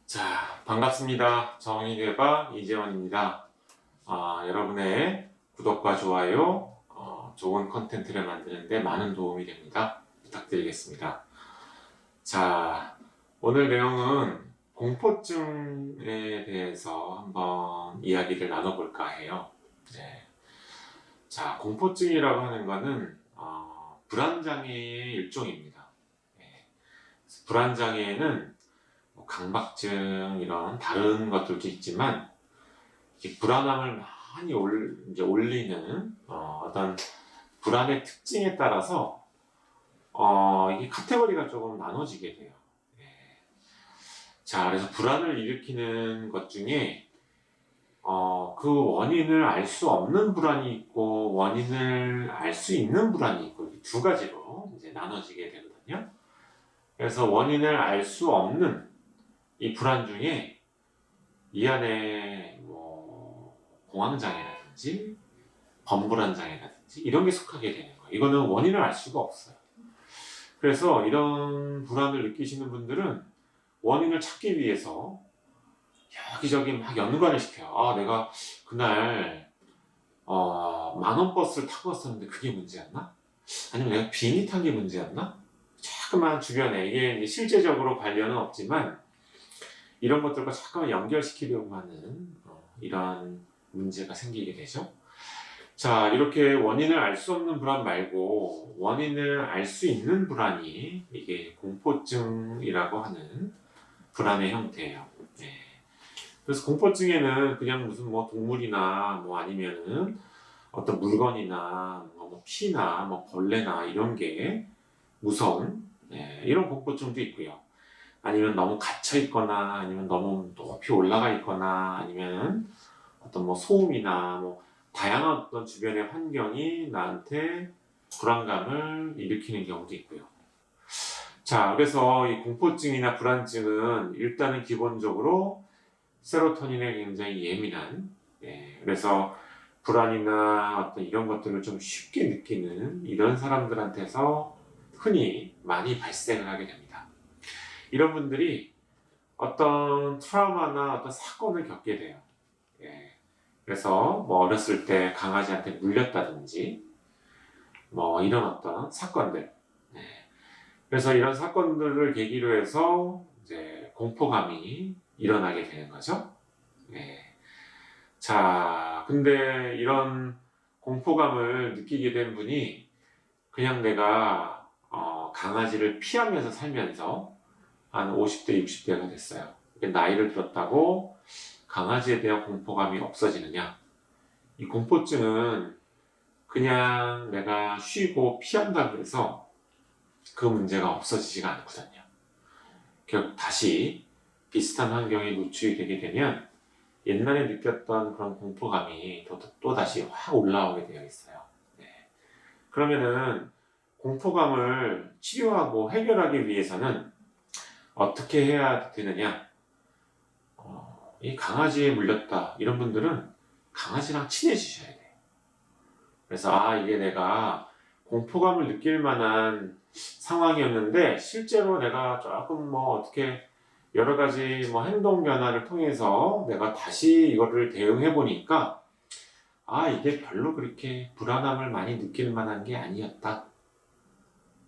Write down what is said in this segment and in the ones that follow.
자, 반갑습니다. 정의대박 이재원입니다. 여러분의 구독과 좋아요, 좋은 컨텐츠를 만드는데 많은 도움이 됩니다. 부탁드리겠습니다. 자, 오늘 내용은 공포증에 대해서 한번 이야기를 나눠볼까 해요. 네. 자, 공포증이라고 하는 것은 불안장애의 일종입니다. 네. 불안장애는 강박증 이런 다른 것들도 있지만 이 불안함을 많이 이제 올리는 어떤 불안의 특징에 따라서 이게 카테고리가 조금 나눠지게 돼요. 네. 자, 그래서 불안을 일으키는 것 중에 그 원인을 알 수 없는 불안이 있고 원인을 알 수 있는 불안이 있고 이렇게 두 가지로 이제 나눠지게 되거든요. 그래서 원인을 알 수 없는 이 불안 중에 이 안에 뭐 공황장애라든지 범불안장애라든지 이런 게 속하게 되는 거예요. 이거는 원인을 알 수가 없어요. 그래서 이런 불안을 느끼시는 분들은 원인을 찾기 위해서 여기저기 막 연관을 시켜요. 내가 그날 만원 버스를 타고 왔었는데 그게 문제였나? 아니면 내가 비행기 탄 게 문제였나? 자꾸만 주변에 이게 실제적으로 관련은 없지만 이런 것들과 잠깐만 연결시키려고 하는 이런 문제가 생기게 되죠. 자, 이렇게 원인을 알 수 없는 불안 말고 원인을 알 수 있는 불안이 이게 공포증이라고 하는 불안의 형태예요. 네. 그래서 공포증에는 그냥 무슨 뭐 동물이나 뭐 아니면은 어떤 물건이나 뭐 피나 뭐 벌레나 이런 게 무서운 이런 공포증도 있고요. 아니면 너무 갇혀 있거나 아니면 너무 높이 올라가 있거나 아니면 어떤 뭐 소음이나 뭐 다양한 어떤 주변의 환경이 나한테 불안감을 일으키는 경우도 있고요. 자, 그래서 이 공포증이나 불안증은 일단은 기본적으로 세로토닌에 굉장히 예민한, 그래서 불안이나 어떤 이런 것들을 좀 쉽게 느끼는 이런 사람들한테서 흔히 많이 발생을 하게 됩니다. 이런 분들이 어떤 트라우마나 어떤 사건을 겪게 돼요. 그래서 뭐 어렸을 때 강아지한테 물렸다든지 뭐 이런 어떤 사건들. 그래서 이런 사건들을 계기로 해서 이제 공포감이 일어나게 되는 거죠. 자, 근데 이런 공포감을 느끼게 된 분이 그냥 내가 강아지를 피하면서 살면서 한 50대, 60대가 됐어요. 나이를 들었다고 강아지에 대한 공포감이 없어지느냐? 이 공포증은 그냥 내가 쉬고 피한다고 해서 그 문제가 없어지지가 않거든요. 결국 다시 비슷한 환경에 노출이 되게 되면 옛날에 느꼈던 그런 공포감이 또 다시 확 올라오게 되어 있어요. 그러면은 공포감을 치료하고 해결하기 위해서는 어떻게 해야 되느냐? 이 강아지에 물렸다 이런 분들은 강아지랑 친해지셔야 돼요. 그래서 이게 내가 공포감을 느낄 만한 상황이었는데 실제로 내가 조금 뭐 어떻게 여러 가지 뭐 행동 변화를 통해서 내가 다시 이거를 대응해 보니까 이게 별로 그렇게 불안함을 많이 느낄 만한 게 아니었다.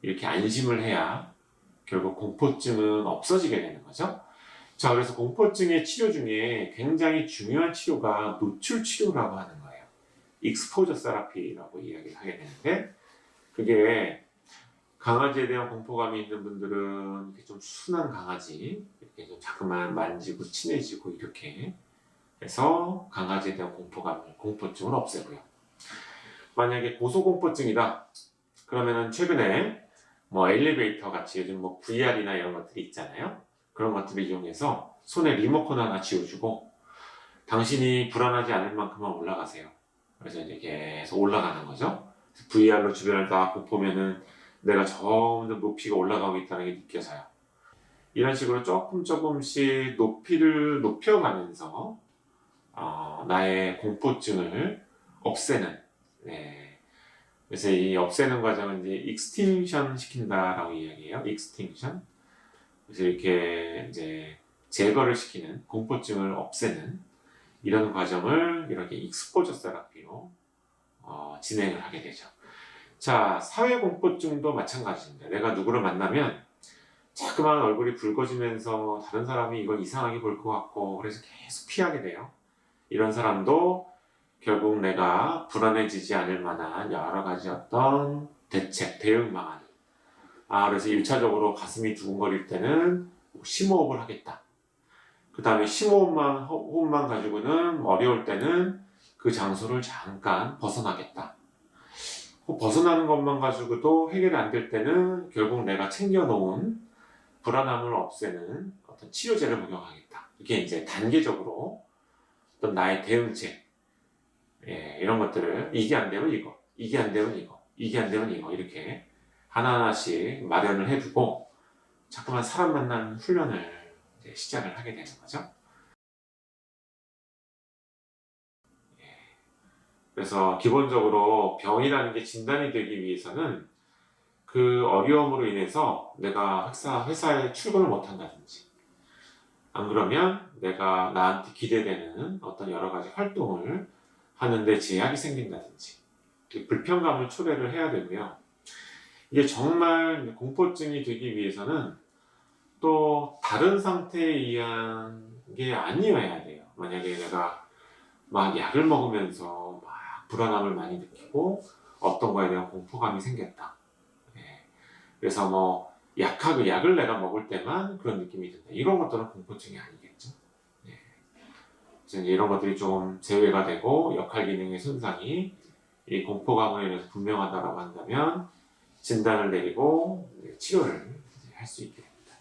이렇게 안심을 해야 결국 공포증은 없어지게 되는 거죠. 자, 그래서 공포증의 치료 중에 굉장히 중요한 치료가 노출 치료라고 하는 거예요. 익스포저 세라피라고 이야기를 하게 되는데, 그게 강아지에 대한 공포감이 있는 분들은 이렇게 좀 순한 강아지, 이렇게 좀 자꾸만 만지고 친해지고 이렇게 해서 강아지에 대한 공포증을 없애고요. 만약에 고소공포증이다. 그러면은 최근에 뭐 엘리베이터 같이 요즘 뭐 VR이나 이런 것들이 있잖아요. 그런 것들을 이용해서 손에 리모컨 하나 쥐어주고 당신이 불안하지 않을 만큼만 올라가세요. 그래서 이제 계속 올라가는 거죠. VR로 주변을 딱 보면은 내가 점점 높이가 올라가고 있다는 게 느껴져요. 이런 식으로 조금씩 높이를 높여가면서 나의 공포증을 없애는, 그래서 이 없애는 과정은 이제 익스팅션 시킨다라고 이야기해요. 익스팅션. 그래서 이렇게 이제 제거를 시키는, 공포증을 없애는 이런 과정을 이렇게 익스포저 세라피로 진행을 하게 되죠. 자, 사회공포증도 마찬가지입니다. 내가 누구를 만나면 자꾸만 얼굴이 붉어지면서 다른 사람이 이걸 이상하게 볼 것 같고 그래서 계속 피하게 돼요. 이런 사람도 결국 내가 불안해지지 않을 만한 여러 가지 어떤 대책, 대응 방안. 그래서 1차적으로 가슴이 두근거릴 때는 심호흡을 하겠다. 그 다음에 호흡만 가지고는 어려울 때는 그 장소를 잠깐 벗어나겠다. 벗어나는 것만 가지고도 해결이 안 될 때는 결국 내가 챙겨놓은 불안함을 없애는 어떤 치료제를 복용하겠다. 이게 이제 단계적으로 어떤 나의 대응책, 이런 것들을 이게 안 되면 이거, 이게 안 되면 이거, 이게 안 되면 이거 이렇게 하나하나씩 마련을 해두고 자꾸만 사람 만나는 훈련을 이제 시작을 하게 되는 거죠. 그래서 기본적으로 병이라는 게 진단이 되기 위해서는 그 어려움으로 인해서 내가 회사에 출근을 못 한다든지 안 그러면 내가 나한테 기대되는 어떤 여러 가지 활동을 하는데 제약이 생긴다든지 불편감을 초래를 해야 되고요. 이게 정말 공포증이 되기 위해서는 또 다른 상태에 의한 게 아니어야 돼요. 만약에 내가 막 약을 먹으면서 막 불안함을 많이 느끼고 어떤 거에 대한 공포감이 생겼다. 그래서 뭐 약을 내가 먹을 때만 그런 느낌이 든다. 이런 것들은 공포증이 아니겠죠. 그래서 이런 것들이 좀 제외가 되고 역할 기능의 손상이 이 공포감으로 인해서 분명하다고 한다면 진단을 내리고 치료를 할 수 있게 됩니다.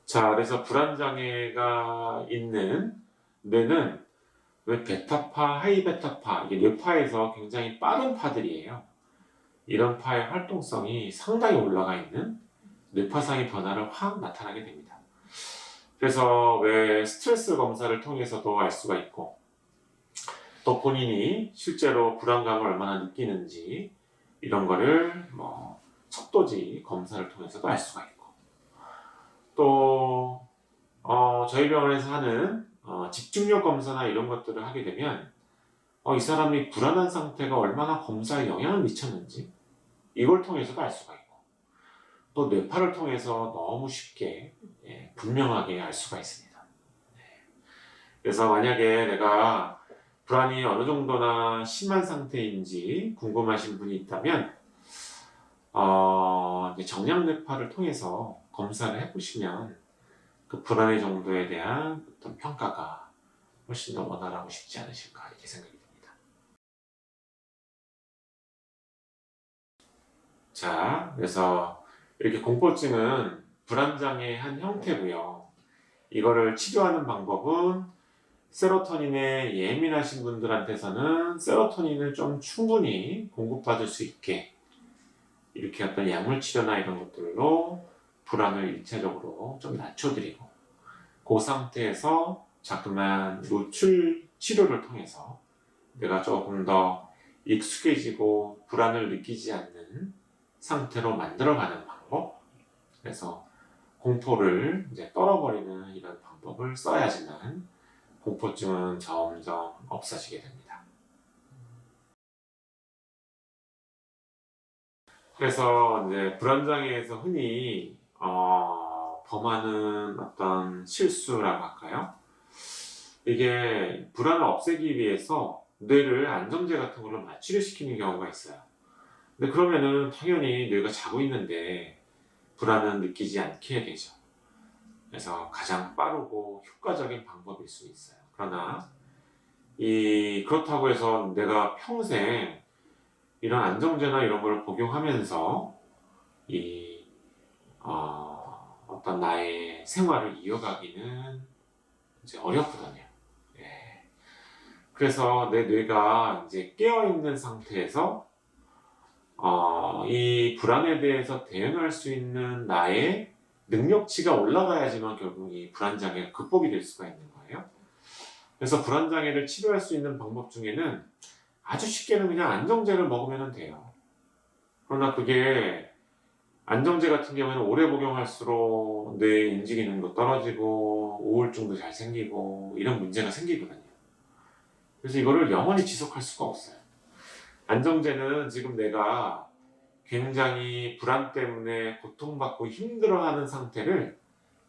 자, 그래서 불안장애가 있는 뇌는 왜 베타파, 하이베타파, 이게 뇌파에서 굉장히 빠른 파들이에요. 이런 파의 활동성이 상당히 올라가 있는 뇌파상의 변화를 확 나타나게 됩니다. 그래서 왜 스트레스 검사를 통해서도 알 수가 있고 또 본인이 실제로 불안감을 얼마나 느끼는지 이런 거를 뭐 척도지 검사를 통해서도 알 수가 있고 또 저희 병원에서 하는 집중력 검사나 이런 것들을 하게 되면 이 사람이 불안한 상태가 얼마나 검사에 영향을 미쳤는지 이걸 통해서도 알 수가 있고 또 뇌파를 통해서 너무 쉽게 분명하게 알 수가 있습니다. 그래서 만약에 내가 불안이 어느 정도나 심한 상태인지 궁금하신 분이 있다면 정량 뇌파를 통해서 검사를 해보시면 그 불안의 정도에 대한 어떤 평가가 훨씬 더 원활하고 쉽지 않으실까 이렇게 생각이 듭니다. 자, 그래서 이렇게 공포증은 불안장애의 한 형태고요. 이거를 치료하는 방법은 세로토닌에 예민하신 분들한테서는 세로토닌을 좀 충분히 공급받을 수 있게 이렇게 어떤 약물 치료나 이런 것들로 불안을 1차적으로 좀 낮춰드리고 그 상태에서 자꾸만 노출 치료를 통해서 내가 조금 더 익숙해지고 불안을 느끼지 않는 상태로 만들어가는 방법. 그래서 공포를 이제 떨어버리는 이런 방법을 써야지만 공포증은 점점 없어지게 됩니다. 그래서 이제 불안장애에서 흔히 범하는 어떤 실수라고 할까요? 이게 불안을 없애기 위해서 뇌를 안정제 같은 걸로 마취를 시키는 경우가 있어요. 근데 그러면은 당연히 뇌가 자고 있는데 불안은 느끼지 않게 되죠. 그래서 가장 빠르고 효과적인 방법일 수 있어요. 그러나 그렇다고 해서 내가 평생 이런 안정제나 이런 걸 복용하면서 어떤 나의 생활을 이어가기는 이제 어렵거든요. 그래서 내 뇌가 이제 깨어있는 상태에서 이 불안에 대해서 대응할 수 있는 나의 능력치가 올라가야지만 결국 이 불안장애가 극복이 될 수가 있는 거예요. 그래서 불안장애를 치료할 수 있는 방법 중에는 아주 쉽게는 그냥 안정제를 먹으면 돼요. 그러나 그게 안정제 같은 경우에는 오래 복용할수록 뇌 인지 기능도 떨어지고 우울증도 잘 생기고 이런 문제가 생기거든요. 그래서 이거를 영원히 지속할 수가 없어요. 안정제는 지금 내가 굉장히 불안 때문에 고통받고 힘들어하는 상태를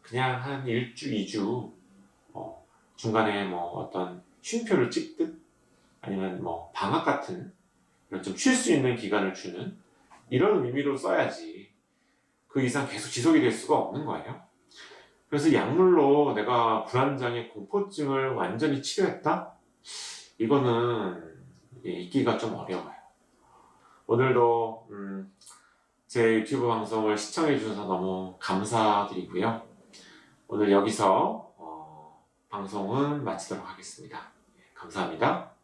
그냥 한 1주, 2주 중간에 뭐 어떤 쉼표를 찍듯 아니면 뭐 방학 같은 이런 좀 쉴 수 있는 기간을 주는 이런 의미로 써야지 그 이상 계속 지속이 될 수가 없는 거예요. 그래서 약물로 내가 불안장애 공포증을 완전히 치료했다? 이거는 있기가 좀 어려워요. 오늘도 제 유튜브 방송을 시청해 주셔서 너무 감사드리고요. 오늘 여기서 방송은 마치도록 하겠습니다. 감사합니다.